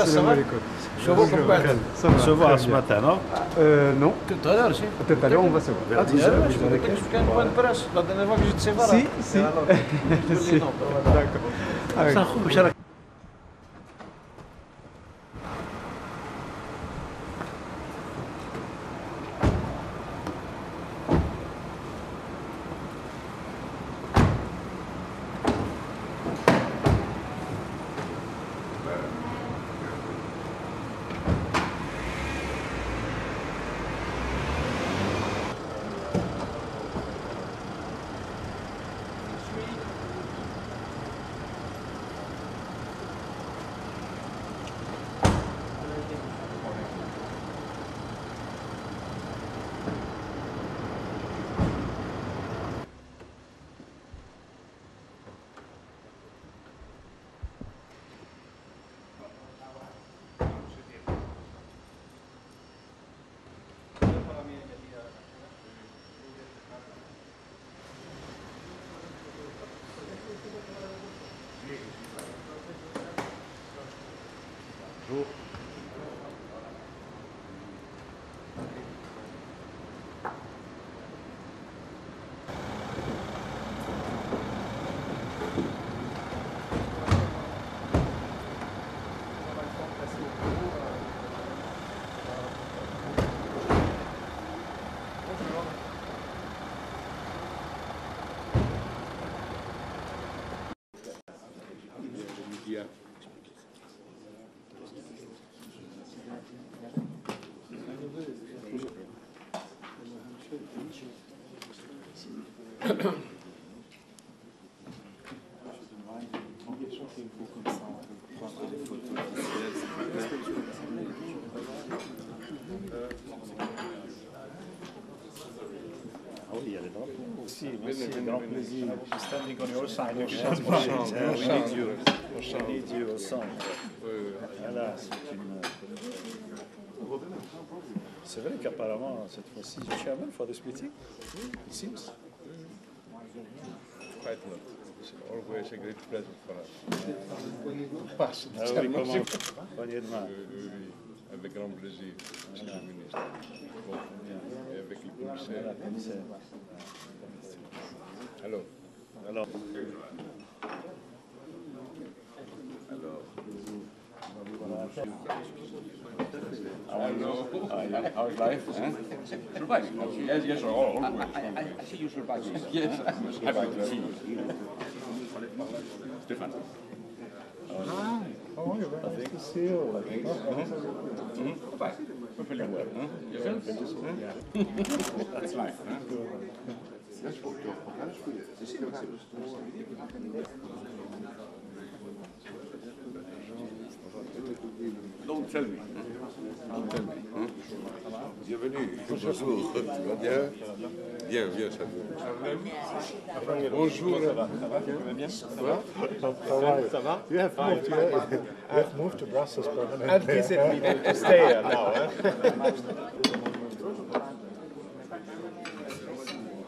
Salam alaikum. On se voit ce matin, non? Non. Tout à l'heure, si. Tout à l'heure, on va se voir. Tout à l'heure, je voulais t'expliquer un point de presse. La dernière fois que j'étais sévère. Si. D'accord. Merci, grand plaisir. Standing on your side. We need you au centre. Voilà, c'est vrai qu'apparemment, cette fois-ci, the chairman for this meeting, it seems. Quite a lot. It's always a great pleasure for us. Poignée de main. Avec grand plaisir, monsieur le ministre. Et avec le commissaire. Alors. How's life? Surviving. Yes, always. I see you surviving. Yes, happy to see you. Stefan. How are you? I think it's you. We're feeling well. That's life. Don't tell me. Don't tell me. Bienvenue. Bonjour. Tu vas bien? Bien, ça va. Bonjour. Ça va bien? Ça va? You have moved to Brussels permanently. And visit me to stay here now.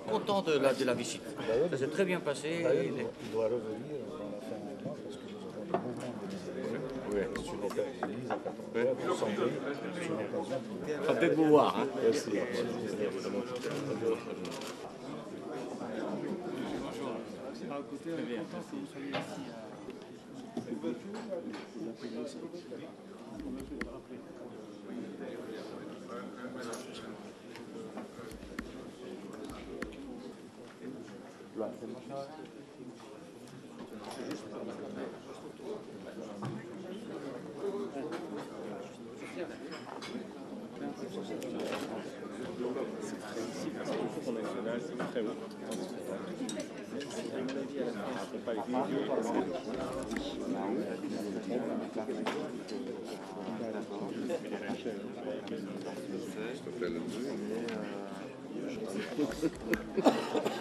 Content de la visite. Ça s'est très bien passé. Il doit revenir dans la fin du mois parce que nous avons le mouvement de sur l'église à 14h pour s'enlever sur l'occasion. Ça peut être vous voir. Merci.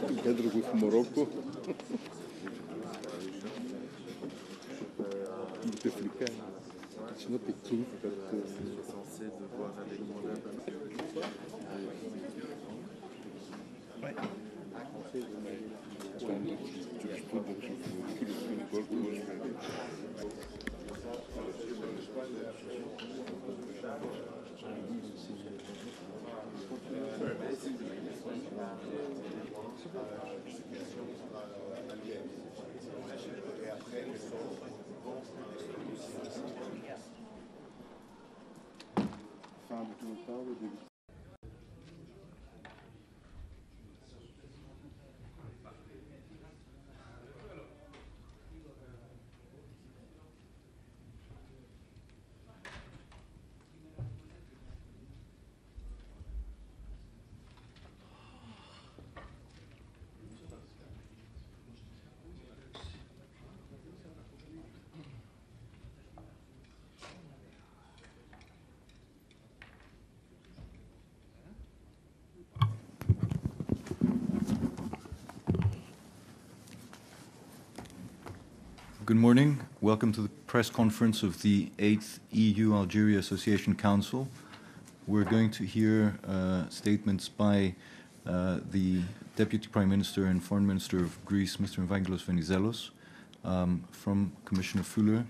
Together with Morocco. Bouteflika. It's not the truth, but Good morning. Welcome to the press conference of the 8th EU-Algeria Association Council. We're going to hear statements by the Deputy Prime Minister and Foreign Minister of Greece, Mr. Evangelos Venizelos, from Commissioner Fuller,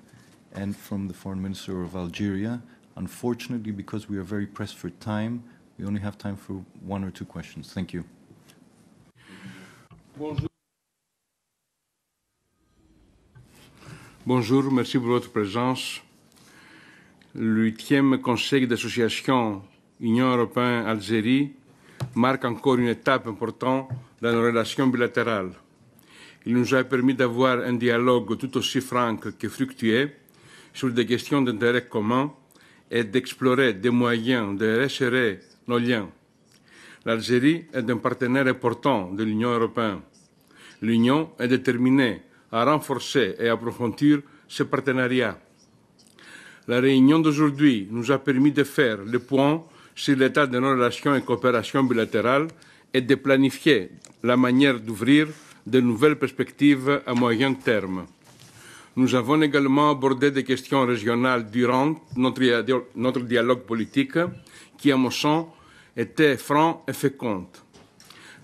and from the Foreign Minister of Algeria. Unfortunately, because we are very pressed for time, we only have time for 1 or 2 questions. Thank you. Bonjour, merci pour votre présence. Le 8e Conseil d'association Union européenne-Algérie marque encore une étape importante dans nos relations bilatérales. Il nous a permis d'avoir un dialogue tout aussi franc que fructueux sur des questions d'intérêt commun et d'explorer des moyens de resserrer nos liens. L'Algérie est un partenaire important de l'Union européenne. L'Union est déterminée à renforcer et approfondir ce partenariat. La réunion d'aujourd'hui nous a permis de faire le point sur l'état de nos relations et coopérations bilatérales et de planifier la manière d'ouvrir de nouvelles perspectives à moyen terme. Nous avons également abordé des questions régionales durant notre dialogue politique qui, à mon sens, était franc et fécond.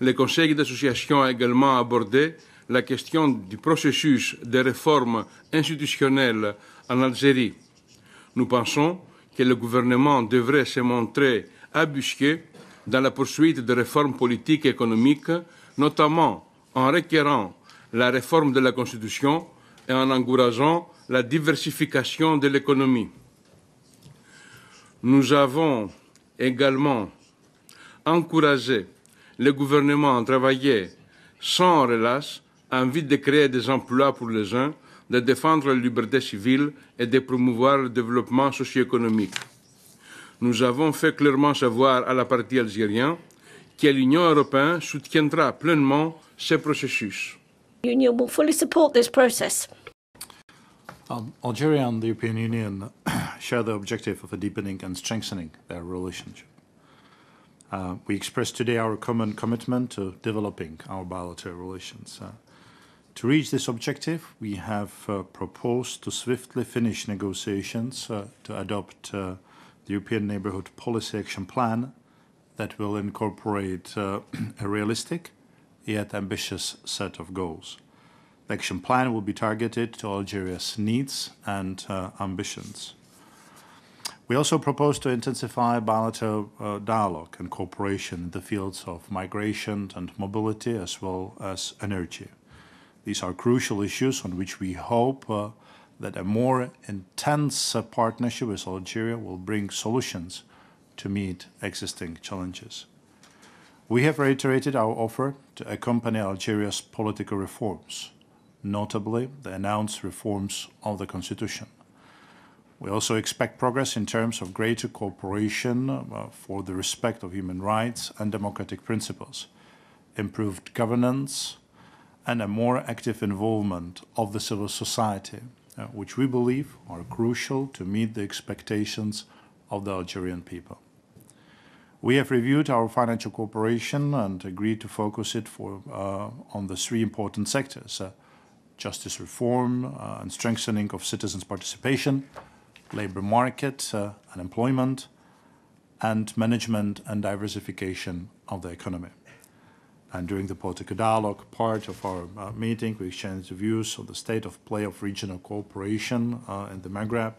Le Conseil d'association a également abordé la question du processus de réforme institutionnelle en Algérie. Nous pensons que le gouvernement devrait se montrer abusqué dans la poursuite de réformes politiques et économiques, notamment en requérant la réforme de la Constitution et en encourageant la diversification de l'économie. Nous avons également encouragé le gouvernement à travailler sans relâche en vue de créer des emplois pour les uns, de défendre les libertés civiles et de promouvoir le développement socio-économique. Nous avons fait clairement savoir à la partie algérienne que l'Union européenne soutiendra pleinement ce processus. The Union will fully support this process. Algeria and the European Union share the objective of deepening and strengthening their relationship. We express today our common commitment to developing our bilateral relations. To reach this objective, we have proposed to swiftly finish negotiations to adopt the European Neighbourhood Policy Action Plan that will incorporate a realistic yet ambitious set of goals. The action plan will be targeted to Algeria's needs and ambitions. We also propose to intensify bilateral dialogue and cooperation in the fields of migration and mobility, as well as energy. These are crucial issues on which we hope that a more intense partnership with Algeria will bring solutions to meet existing challenges. We have reiterated our offer to accompany Algeria's political reforms, notably the announced reforms of the Constitution. We also expect progress in terms of greater cooperation for the respect of human rights and democratic principles, improved governance, and a more active involvement of the civil society, which we believe are crucial to meet the expectations of the Algerian people. We have reviewed our financial cooperation and agreed to focus it on the 3 important sectors: justice reform and strengthening of citizens' participation, labour market and employment, and management and diversification of the economy. And during the political dialogue part of our meeting, we exchanged views on the state of play of regional cooperation in the Maghreb,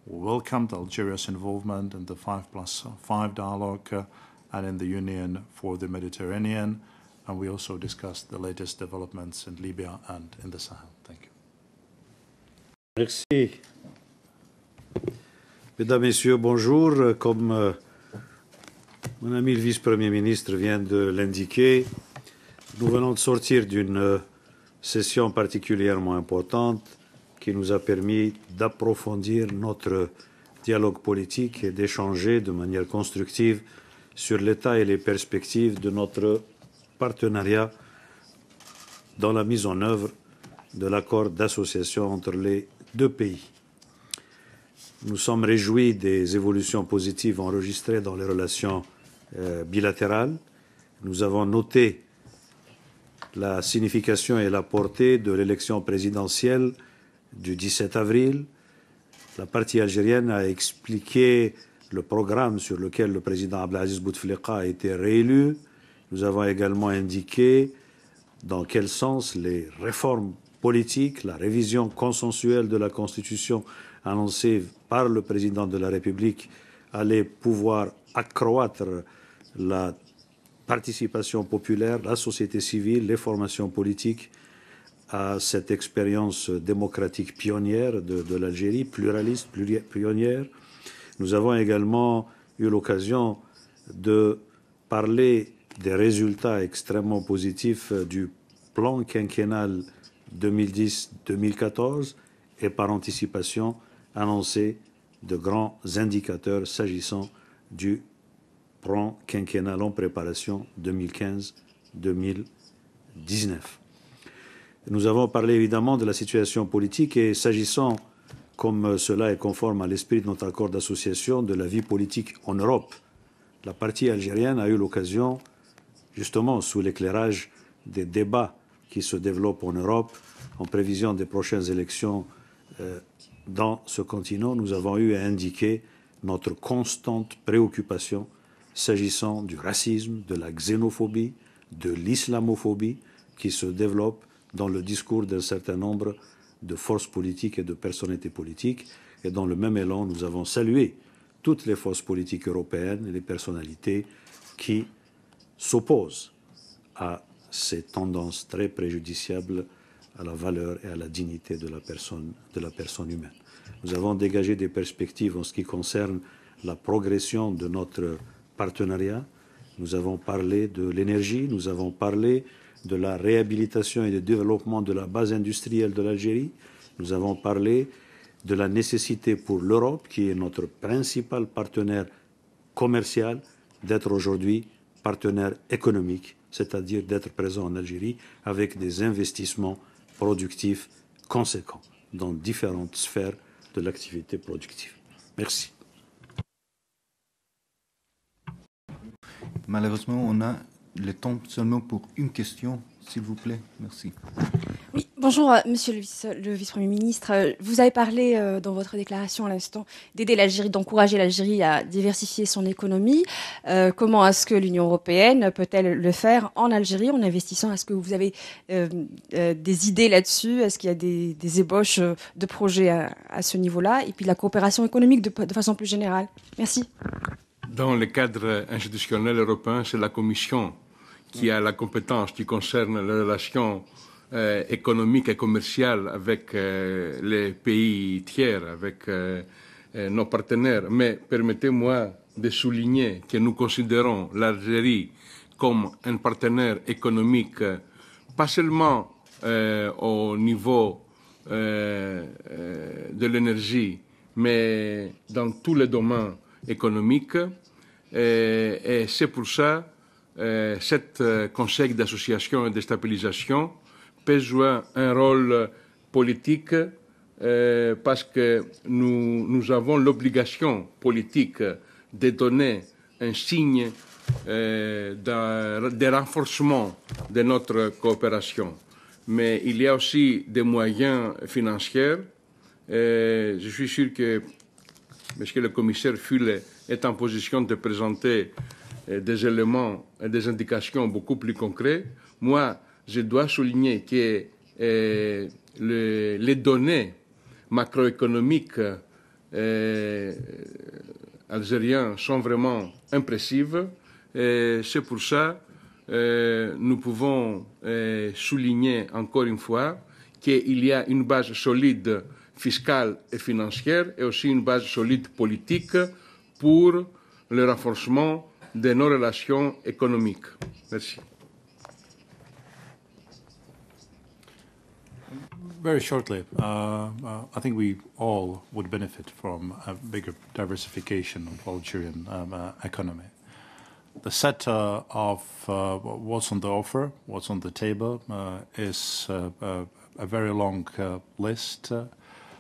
We welcomed Algeria's involvement in the 5+5 dialogue and in the Union for the Mediterranean, and we also discussed the latest developments in Libya and in the Sahel. Thank you. Merci. Mesdames, Messieurs, bonjour. Comme mon ami le vice-premier ministre vient de l'indiquer, nous venons de sortir d'une session particulièrement importante qui nous a permis d'approfondir notre dialogue politique et d'échanger de manière constructive sur l'état et les perspectives de notre partenariat dans la mise en œuvre de l'accord d'association entre les deux pays. Nous sommes réjouis des évolutions positives enregistrées dans les relations bilatérales. Nous avons noté la signification et la portée de l'élection présidentielle du 17 avril. La partie algérienne a expliqué le programme sur lequel le président Abdelaziz Bouteflika a été réélu. Nous avons également indiqué dans quel sens les réformes politiques, la révision consensuelle de la Constitution annoncée par le président de la République allait pouvoir accroître la participation populaire, la société civile, les formations politiques à cette expérience démocratique pionnière de l'Algérie, pluraliste, pionnière. Nous avons également eu l'occasion de parler des résultats extrêmement positifs du plan quinquennal 2010-2014 et par anticipation annoncer de grands indicateurs s'agissant du plan quinquennal en préparation 2015-2019. Nous avons parlé évidemment de la situation politique et s'agissant, comme cela est conforme à l'esprit de notre accord d'association, de la vie politique en Europe. La partie algérienne a eu l'occasion, justement sous l'éclairage des débats qui se développent en Europe, en prévision des prochaines élections dans ce continent, nous avons eu à indiquer notre constante préoccupation s'agissant du racisme, de la xénophobie, de l'islamophobie qui se développe dans le discours d'un certain nombre de forces politiques et de personnalités politiques. Et dans le même élan, nous avons salué toutes les forces politiques européennes et les personnalités qui s'opposent à ces tendances très préjudiciables à la valeur et à la dignité de la personne humaine. Nous avons dégagé des perspectives en ce qui concerne la progression de notre partenariat. Nous avons parlé de l'énergie, nous avons parlé de la réhabilitation et du développement de la base industrielle de l'Algérie. Nous avons parlé de la nécessité pour l'Europe, qui est notre principal partenaire commercial, d'être aujourd'hui partenaire économique, c'est-à-dire d'être présent en Algérie avec des investissements productifs conséquents dans différentes sphères de l'activité productive. Merci. Malheureusement, on a le temps seulement pour une question, s'il vous plaît. Merci. Oui, bonjour, monsieur le vice-premier ministre. Vous avez parlé dans votre déclaration à l'instant d'aider l'Algérie, d'encourager l'Algérie à diversifier son économie. Comment est-ce que l'Union européenne peut-elle le faire en Algérie en investissant? Est-ce que vous avez des idées là-dessus? Est-ce qu'il y a des ébauches de projets à ce niveau-là? Et puis la coopération économique de façon plus générale. Merci. Dans le cadre institutionnel européen, c'est la Commission qui a la compétence qui concerne les relations économiques et commerciales avec les pays tiers, avec nos partenaires. Mais permettez-moi de souligner que nous considérons l'Algérie comme un partenaire économique, pas seulement au niveau de l'énergie, mais dans tous les domaines économiques. Et c'est pour ça cet conseil d'association et de stabilisation peut jouer un rôle politique parce que nous avons l'obligation politique de donner un signe de renforcement de notre coopération. Mais il y a aussi des moyens financiers. Je suis sûr que Monsieur le commissaire Füle est en position de présenter des éléments et des indications beaucoup plus concrets. Moi, je dois souligner que les données macroéconomiques algériens sont vraiment impressives. Et c'est pour ça que nous pouvons souligner encore une fois qu'il y a une base solide fiscale et financière et aussi une base solide politique pour le renforcement de nos relations économiques. Merci. Very shortly, I think we all would benefit from a bigger diversification of Algerian economy. The set of what's on the offer, what's on the table, is a very long list.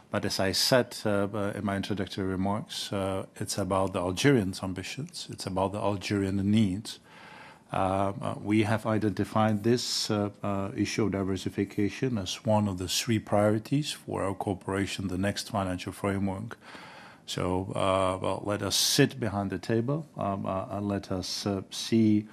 But as I said in my introductory remarks, it's about the Algerians' ambitions, it's about the Algerian needs. We have identified this issue of diversification as one of the 3 priorities for our cooperation, the next financial framework. So well, let us sit behind the table and let us see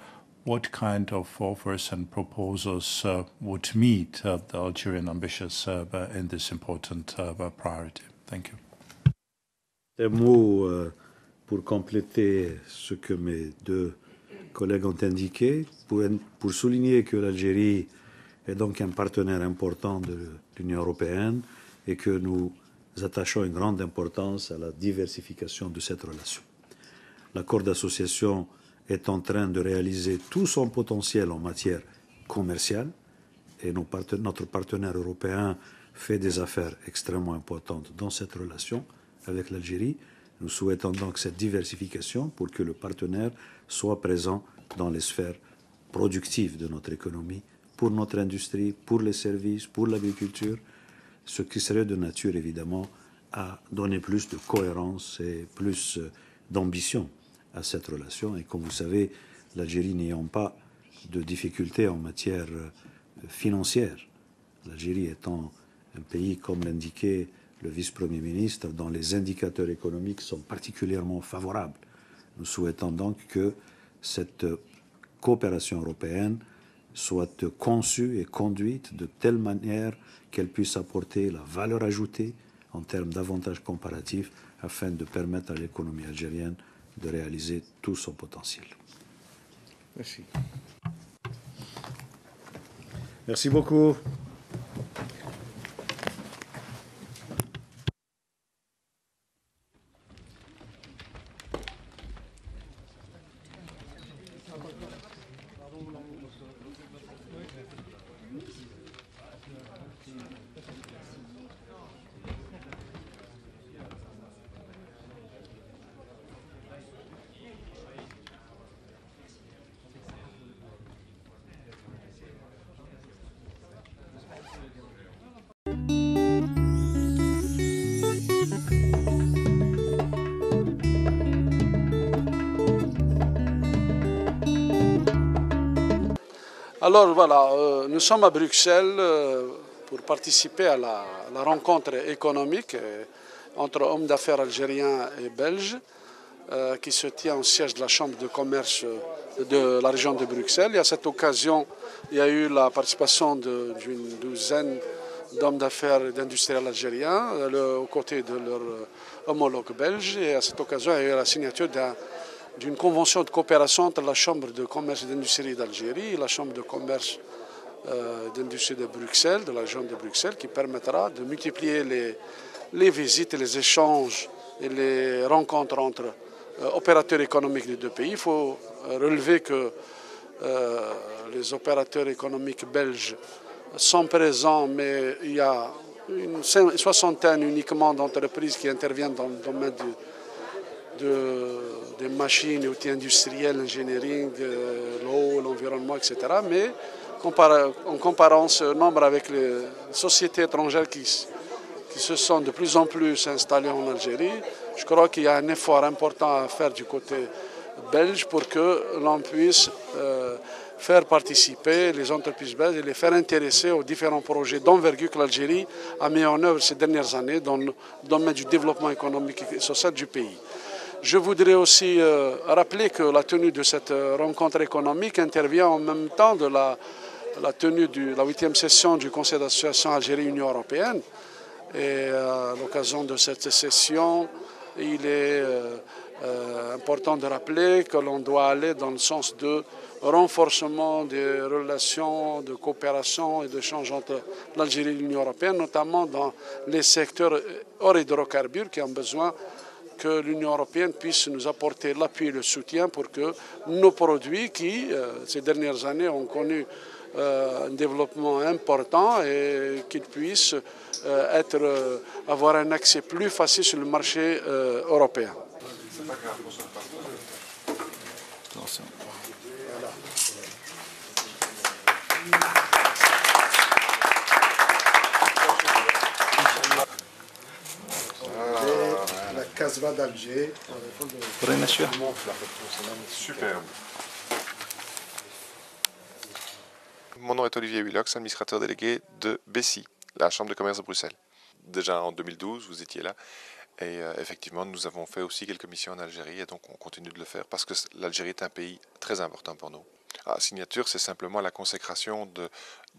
what kind of offers and proposals would meet the Algerian ambitions in this important priority. Thank you. Un mot pour compléter ce que mes 2 collègues ont indiqué, pour souligner que l'Algérie est donc un partenaire important de l'Union européenne et que nous attachons une grande importance à la diversification de cette relation. L'accord d'association est en train de réaliser tout son potentiel en matière commerciale et notre partenaire européen fait des affaires extrêmement importantes dans cette relation avec l'Algérie. Nous souhaitons donc cette diversification pour que le partenaire soit présent dans les sphères productives de notre économie, pour notre industrie, pour les services, pour l'agriculture, ce qui serait de nature évidemment à donner plus de cohérence et plus d'ambition à cette relation. Et comme vous savez, l'Algérie n'ayant pas de difficultés en matière financière, l'Algérie étant un pays, comme l'indiquait le vice-premier ministre, dont les indicateurs économiques sont particulièrement favorables. Nous souhaitons donc que cette coopération européenne soit conçue et conduite de telle manière qu'elle puisse apporter la valeur ajoutée en termes d'avantages comparatifs afin de permettre à l'économie algérienne de réaliser tout son potentiel. Merci. Merci beaucoup. Alors voilà, nous sommes à Bruxelles pour participer à la rencontre économique entre hommes d'affaires algériens et belges qui se tient au siège de la Chambre de commerce de la région de Bruxelles. Et à cette occasion, il y a eu la participation d'une douzaine d'hommes d'affaires et d'industriels algériens aux côtés de leurs homologues belges. Et à cette occasion, il y a eu la signature d'une convention de coopération entre la Chambre de commerce et d'industrie d'Algérie et la Chambre de commerce d'industrie de Bruxelles, de la région de Bruxelles, qui permettra de multiplier les visites et les échanges et les rencontres entre opérateurs économiques des 2 pays. Il faut relever que les opérateurs économiques belges sont présents, mais il y a une soixantaine uniquement d'entreprises qui interviennent dans le domaine des machines, outils industriels, l'engineering, l'eau, l'environnement, etc. Mais en comparant ce nombre avec les sociétés étrangères qui se sont de plus en plus installées en Algérie, je crois qu'il y a un effort important à faire du côté belge pour que l'on puisse faire participer les entreprises belges et les faire intéresser aux différents projets d'envergure que l'Algérie a mis en œuvre ces dernières années dans le domaine du développement économique et social du pays. Je voudrais aussi rappeler que la tenue de cette rencontre économique intervient en même temps de la tenue de la 8e session du Conseil d'association Algérie-Union européenne. Et à l'occasion de cette session, il est important de rappeler que l'on doit aller dans le sens de renforcement des relations de coopération et d'échange entre l'Algérie et l'Union européenne, notamment dans les secteurs hors hydrocarbures qui ont besoin que l'Union européenne puisse nous apporter l'appui et le soutien pour que nos produits qui, ces dernières années, ont connu un développement important et qu'ils puissent avoir un accès plus facile sur le marché européen. La Casbah d'Alger. Superbe. Mon nom est Olivier Willox, administrateur délégué de BECI, la Chambre de commerce de Bruxelles. Déjà en 2012, vous étiez là. Et effectivement, nous avons fait aussi quelques missions en Algérie et donc on continue de le faire parce que l'Algérie est un pays très important pour nous. La signature, c'est simplement la consécration de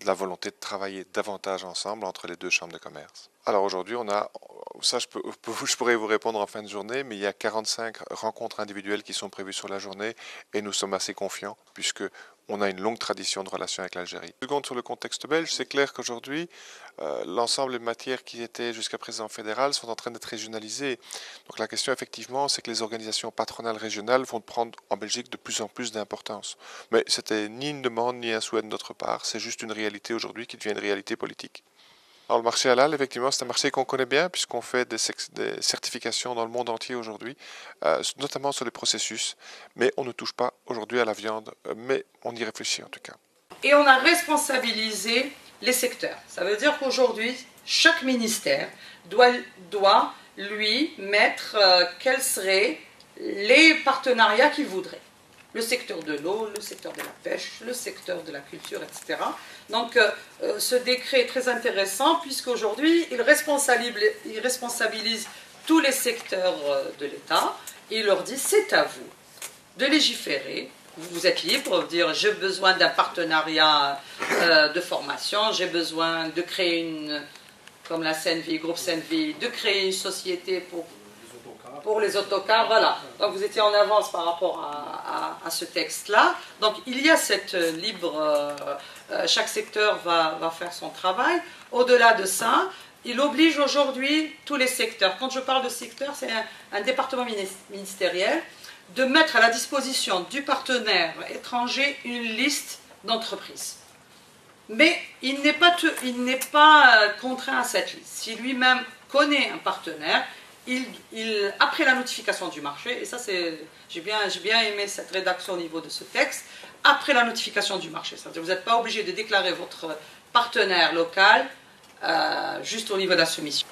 la volonté de travailler davantage ensemble entre les deux chambres de commerce. Alors aujourd'hui, on a, ça je pourrais vous répondre en fin de journée, mais il y a 45 rencontres individuelles qui sont prévues sur la journée et nous sommes assez confiants puisque on a une longue tradition de relations avec l'Algérie. Seconde, sur le contexte belge, c'est clair qu'aujourd'hui, l'ensemble des matières qui étaient jusqu'à présent fédérales sont en train d'être régionalisées. Donc la question, effectivement, c'est que les organisations patronales régionales vont prendre en Belgique de plus en plus d'importance. Mais c'était ni une demande ni un souhait de notre part, c'est juste une réalité aujourd'hui qui devient une réalité politique. Alors le marché halal, effectivement, c'est un marché qu'on connaît bien puisqu'on fait des certifications dans le monde entier aujourd'hui, notamment sur les processus, mais on ne touche pas aujourd'hui à la viande, mais on y réfléchit en tout cas. Et on a responsabilisé les secteurs. Ça veut dire qu'aujourd'hui, chaque ministère doit lui mettre quels seraient les partenariats qu'il voudrait. Le secteur de l'eau, le secteur de la pêche, le secteur de la culture, etc. Donc ce décret est très intéressant puisqu'aujourd'hui il responsabilise tous les secteurs de l'État et il leur dit c'est à vous de légiférer. Vous êtes libre de dire j'ai besoin d'un partenariat de formation, j'ai besoin de créer comme la CNV, groupe CNV, de créer une société pour les autocars, voilà. Donc vous étiez en avance par rapport à ce texte-là. Donc il y a cette chaque secteur va faire son travail. Au-delà de ça, il oblige aujourd'hui tous les secteurs. Quand je parle de secteur, c'est un département ministériel de mettre à la disposition du partenaire étranger une liste d'entreprises. Mais il n'est pas contraint à cette liste. Si lui-même connaît un partenaire, après la notification du marché, et ça j'ai bien aimé cette rédaction au niveau de ce texte, après la notification du marché, c'est-à-dire vous n'êtes pas obligé de déclarer votre partenaire local juste au niveau de la soumission.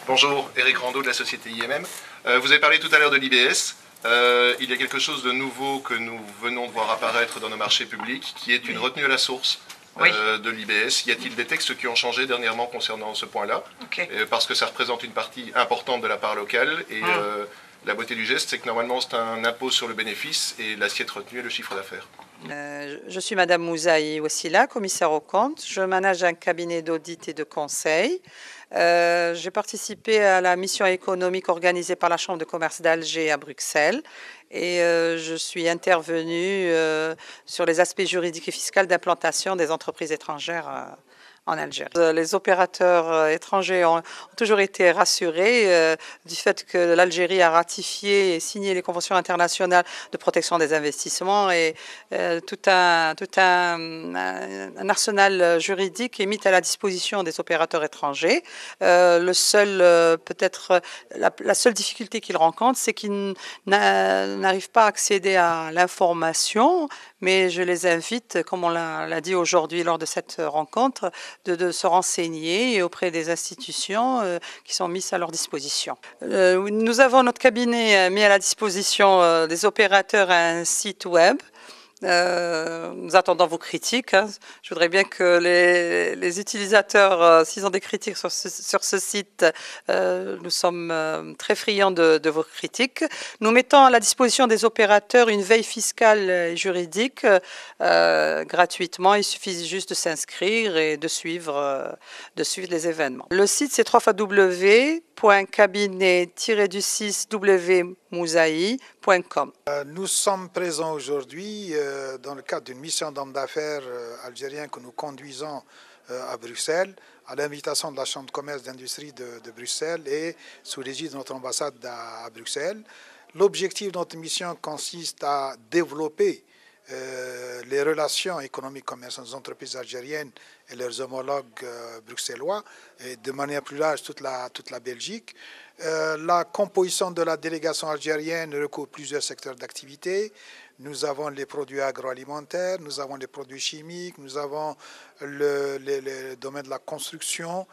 Bonjour, Eric Rondeau de la société IMM. Vous avez parlé tout à l'heure de l'IBS. Il y a quelque chose de nouveau que nous venons de voir apparaître dans nos marchés publics, qui est une retenue à la source. De l'IBS. Y a-t-il des textes qui ont changé dernièrement concernant ce point-là? Parce que ça représente une partie importante de la part locale et la beauté du geste, c'est que normalement c'est un impôt sur le bénéfice et l'assiette retenue est le chiffre d'affaires. Je suis Madame Mouzaï Wassila, commissaire aux comptes. Je manage un cabinet d'audit et de conseil. J'ai participé à la mission économique organisée par la Chambre de commerce d'Alger à Bruxelles et je suis intervenue sur les aspects juridiques et fiscaux d'implantation des entreprises étrangères en Algérie. Les opérateurs étrangers ont toujours été rassurés du fait que l'Algérie a ratifié et signé les conventions internationales de protection des investissements et tout un arsenal juridique est mis à la disposition des opérateurs étrangers. La seule difficulté qu'ils rencontrent, c'est qu'ils n'arrivent pas à accéder à l'information, mais je les invite, comme on l'a dit aujourd'hui lors de cette rencontre, de se renseigner auprès des institutions qui sont mises à leur disposition. Nous avons notre cabinet mis à la disposition des opérateurs un site web Nous attendons vos critiques. Hein. Je voudrais bien que les utilisateurs, s'ils ont des critiques sur ce site, nous sommes très friands de vos critiques. Nous mettons à la disposition des opérateurs une veille fiscale et juridique gratuitement. Il suffit juste de s'inscrire et de suivre les événements. Le site, c'est www.cabinet-du6wmousaï.com. Nous sommes présents aujourd'hui dans le cadre d'une mission d'hommes d'affaires algériens que nous conduisons à Bruxelles, à l'invitation de la Chambre de commerce et d'industrie de Bruxelles et sous l'égide de notre ambassade à Bruxelles. L'objectif de notre mission consiste à développer les relations économiques commerciales des entreprises algériennes et leurs homologues bruxellois, et de manière plus large toute la Belgique. La composition de la délégation algérienne recouvre plusieurs secteurs d'activité. Nous avons les produits agroalimentaires, nous avons les produits chimiques, nous avons le domaine de la construction,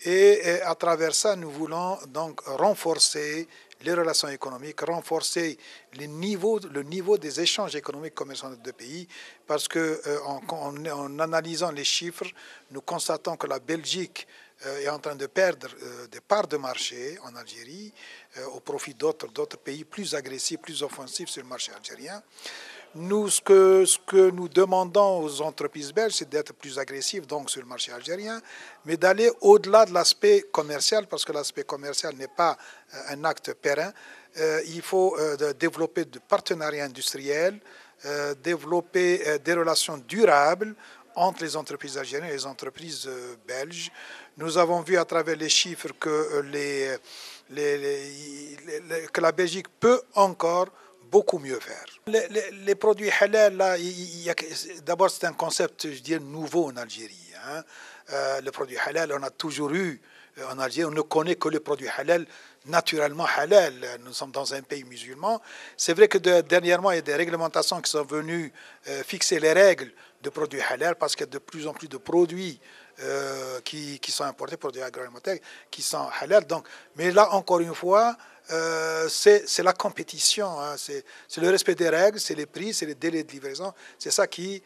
et à travers ça, nous voulons donc renforcer les relations économiques, renforcer le niveau des échanges économiques commerciaux entre deux pays, parce que en analysant les chiffres, nous constatons que la Belgique est en train de perdre des parts de marché en Algérie au profit d'autres pays plus agressifs, plus offensifs sur le marché algérien. Nous, ce que nous demandons aux entreprises belges, c'est d'être plus agressifs donc sur le marché algérien, mais d'aller au-delà de l'aspect commercial, parce que l'aspect commercial n'est pas un acte périn. Il faut développer de partenariats industriels, développer des relations durables entre les entreprises algériennes et les entreprises belges. Nous avons vu à travers les chiffres que la Belgique peut encore beaucoup mieux faire. Les produits halal, là, d'abord c'est un concept, je dirais, nouveau en Algérie. Hein. Le produit halal, on a toujours eu en Algérie, on ne connaît que les produits halal, naturellement halal. Nous sommes dans un pays musulman. C'est vrai que dernièrement, il y a des réglementations qui sont venues fixer les règles de produits halal, parce qu'il y a de plus en plus de produits qui sont importés, produits agroalimentaires, qui sont halal. Donc, mais là, encore une fois, c'est la compétition, hein, c'est le respect des règles, c'est les prix, c'est les délais de livraison, c'est ça qui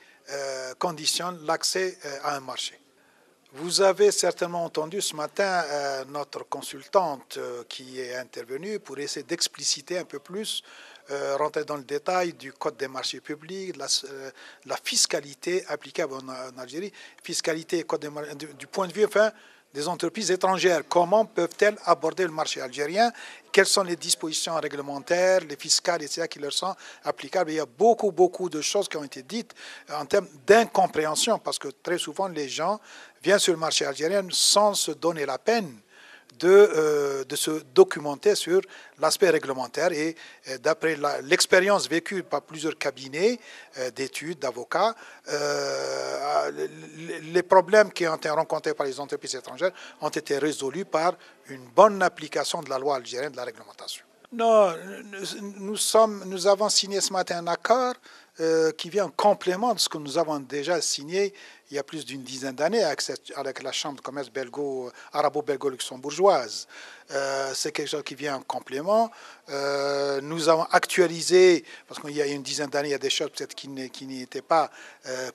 conditionne l'accès à un marché. Vous avez certainement entendu ce matin notre consultante qui est intervenue pour essayer d'expliciter un peu plus, rentrer dans le détail du code des marchés publics, la fiscalité applicable en Algérie, fiscalité et code du point de vue des entreprises étrangères. Comment peuvent-elles aborder le marché algérien? Quelles sont les dispositions réglementaires, les fiscales, etc., qui leur sont applicables? Il y a beaucoup de choses qui ont été dites en termes d'incompréhension, parce que très souvent, les gens viennent sur le marché algérien sans se donner la peine de se documenter sur l'aspect réglementaire. Et d'après l'expérience vécue par plusieurs cabinets d'études, d'avocats, les problèmes qui ont été rencontrés par les entreprises étrangères ont été résolus par une bonne application de la loi algérienne, de la réglementation. Non, nous avons signé ce matin un accord qui vient en complément de ce que nous avons déjà signé il y a plus d'une dizaine d'années avec la Chambre de commerce arabo-belgo-luxembourgeoise. C'est quelque chose qui vient en complément. Nous avons actualisé, parce qu'il y a une dizaine d'années, il y a des choses peut-être qui n'étaient pas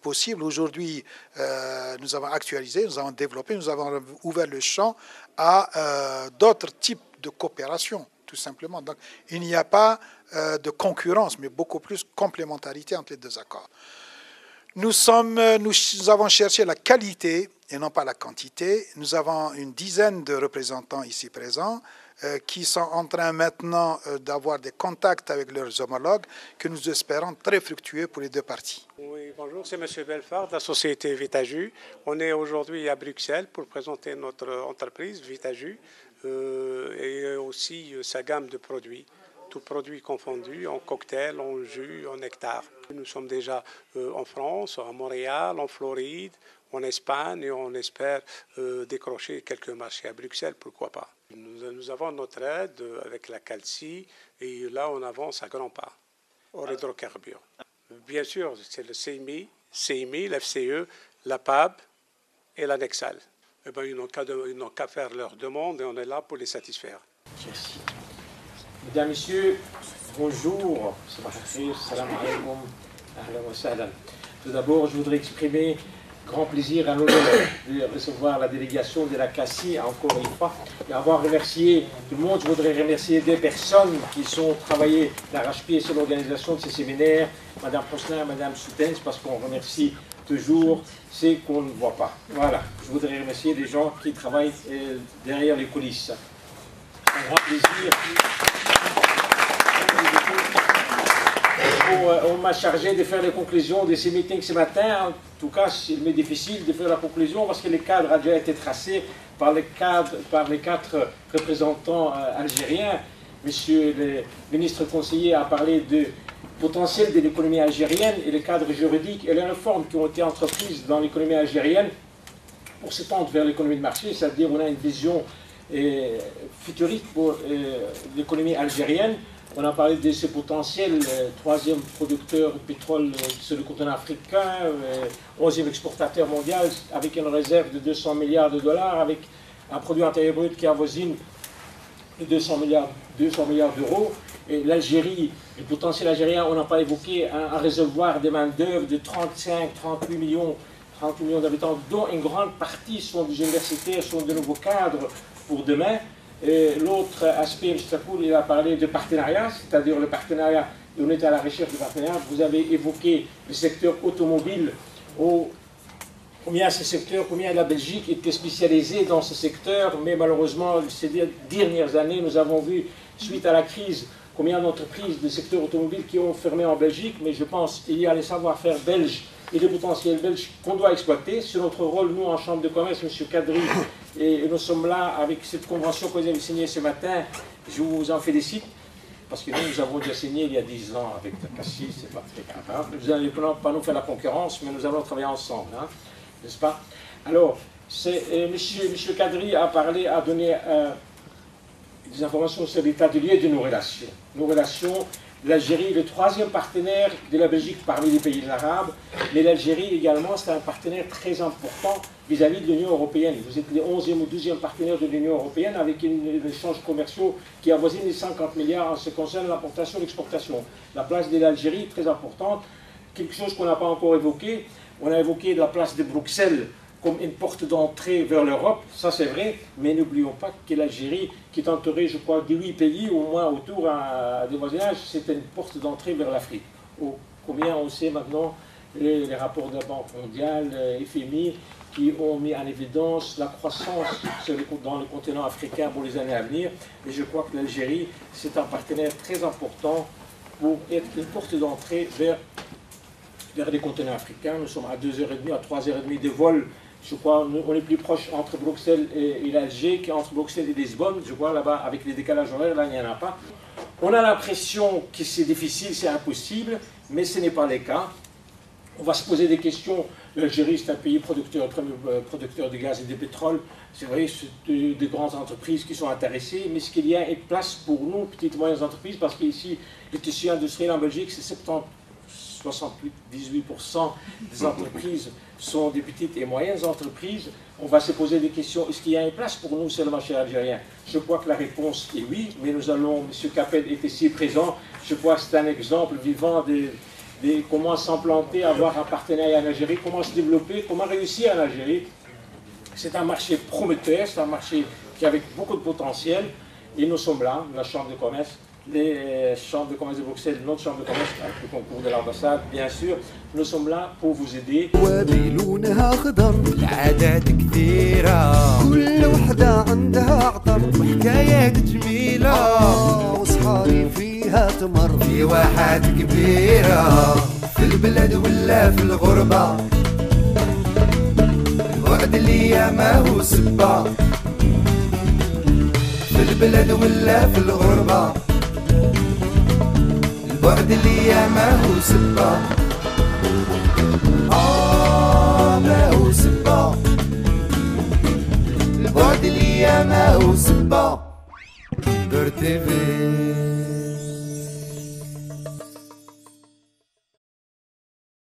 possibles. Aujourd'hui, nous avons actualisé, nous avons développé, nous avons ouvert le champ à d'autres types de coopération, tout simplement. Donc, il n'y a pas de concurrence, mais beaucoup plus complémentarité entre les deux accords. Nous avons cherché la qualité et non pas la quantité. Nous avons une dizaine de représentants ici présents qui sont en train maintenant d'avoir des contacts avec leurs homologues que nous espérons très fructueux pour les deux parties. Oui, bonjour, c'est M. Belfard de la société Vitaju. On est aujourd'hui à Bruxelles pour présenter notre entreprise Vitaju et aussi sa gamme de produits. Tous produits confondus, en cocktail, en jus, en nectar. Nous sommes déjà en France, à Montréal, en Floride, en Espagne, et on espère décrocher quelques marchés à Bruxelles, pourquoi pas. Nous avons notre aide avec la Calci, et là on avance à grands pas, hors hydrocarbures. Bien sûr, c'est le CMI, l'FCE, la PAB et la Nexal. Eh bien, ils n'ont qu'à faire leur demande et on est là pour les satisfaire. Mesdames, Messieurs, bonjour. Salam alaikum. Tout d'abord, je voudrais exprimer grand plaisir à l'honneur de recevoir la délégation de la CACI encore une fois et avoir remercié tout le monde. Je voudrais remercier des personnes qui sont travaillées d'arrache-pied sur l'organisation de ces séminaires, Madame Posner, Madame Soutens, parce qu'on remercie toujours ceux qu'on ne voit pas. Voilà, je voudrais remercier les gens qui travaillent derrière les coulisses. Un grand plaisir. On m'a chargé de faire les conclusions de ces meetings ce matin. En tout cas, il m'est difficile de faire la conclusion parce que le cadre a déjà été tracé par les quatre représentants algériens. Monsieur le ministre conseiller a parlé du potentiel de l'économie algérienne et le cadre juridique et les réformes qui ont été entreprises dans l'économie algérienne pour s'étendre vers l'économie de marché, c'est-à-dire on a une vision futuriste pour l'économie algérienne. On a parlé de ce potentiel, troisième producteur de pétrole sur le continent africain, 11e exportateur mondial, avec une réserve de 200 milliards de dollars, avec un produit intérieur brut qui avoisine 200 milliards d'euros. Et l'Algérie, le potentiel algérien, on n'a pas évoqué un réservoir de main-d'œuvre de 38 millions d'habitants, dont une grande partie sont des universitaires, sont de nouveaux cadres pour demain. L'autre aspect, M. Takoul, il a parlé de partenariat, c'est-à-dire le partenariat, et on est à la recherche de partenariat. Vous avez évoqué le secteur automobile, combien ce secteur, combien la Belgique était spécialisée dans ce secteur, mais malheureusement, ces dernières années, nous avons vu, suite à la crise, combien d'entreprises du secteur automobile qui ont fermé en Belgique, mais je pense qu'il y a les savoir-faire belges et le potentiel belge qu'on doit exploiter. C'est notre rôle, nous, en Chambre de commerce, M. Kadri, et nous sommes là avec cette convention que vous avez signée ce matin. Je vous en félicite, parce que nous avons déjà signé il y a 10 ans avec la CACI, c'est pas très grave. Hein. Vous n'allez pas nous faire la concurrence, mais nous allons travailler ensemble, hein, n'est-ce pas? Alors, M. Kadri a donné des informations sur l'état de lieu de nos relations. Nos relations, l'Algérie est le troisième partenaire de la Belgique parmi les pays arabes, mais l'Algérie également, c'est un partenaire très important vis-à-vis de l'Union européenne. Vous êtes les 11e ou 12e partenaire de l'Union européenne avec des échanges commerciaux qui avoisinent les 50 milliards en ce qui concerne l'importation et l'exportation. La place de l'Algérie est très importante. Quelque chose qu'on n'a pas encore évoqué, on a évoqué la place de Bruxelles comme une porte d'entrée vers l'Europe, ça c'est vrai, mais n'oublions pas que l'Algérie, qui est entourée, je crois, de 8 pays, au moins autour des voisinages, c'est une porte d'entrée vers l'Afrique. Combien on sait maintenant les rapports de la Banque mondiale, FMI, qui ont mis en évidence la croissance dans le continent africain pour les années à venir. Et je crois que l'Algérie, c'est un partenaire très important pour être une porte d'entrée vers les continents africains. Nous sommes à 2h30, à 3h30 de vol. Je crois qu'on est plus proche entre Bruxelles et l'Alger qu'entre Bruxelles et Lisbonne. Je vois là-bas, avec les décalages horaires, là, il n'y en a pas. On a l'impression que c'est difficile, c'est impossible, mais ce n'est pas le cas. On va se poser des questions. L'Algérie, c'est un pays producteur de gaz et de pétrole. C'est vrai, c'est de grandes entreprises qui sont intéressées, mais est-ce qu'il y a une place pour nous, petites et moyennes entreprises, parce qu'ici, le tissu industriel en Belgique, c'est 78% des entreprises sont des petites et moyennes entreprises. On va se poser des questions. Est-ce qu'il y a une place pour nous sur le marché algérien? Je crois que la réponse est oui, mais nous allons, M. Capel est ici présent, je crois que c'est un exemple vivant de comment s'implanter, avoir un partenariat en Algérie, comment se développer, comment réussir en Algérie. C'est un marché prometteur, c'est un marché qui a avec beaucoup de potentiel, et nous sommes là, la Chambre de commerce, les chambres de commerce de Bruxelles, notre chambre de commerce, avec le concours de l'ambassade, bien sûr. Nous sommes là pour vous aider. لونها خضر العادات كثيرة كل وحدة عندها عطر وحكايات جميلة وصحاري فيها تمر في واحات كبيرة في البلد ولا في الغربة الوعد اللي ما هو سبة في البلد ولا في الغربة البعد اللي ما هو سبة ما هو سبة البعد اللي ما هو سبة برتفي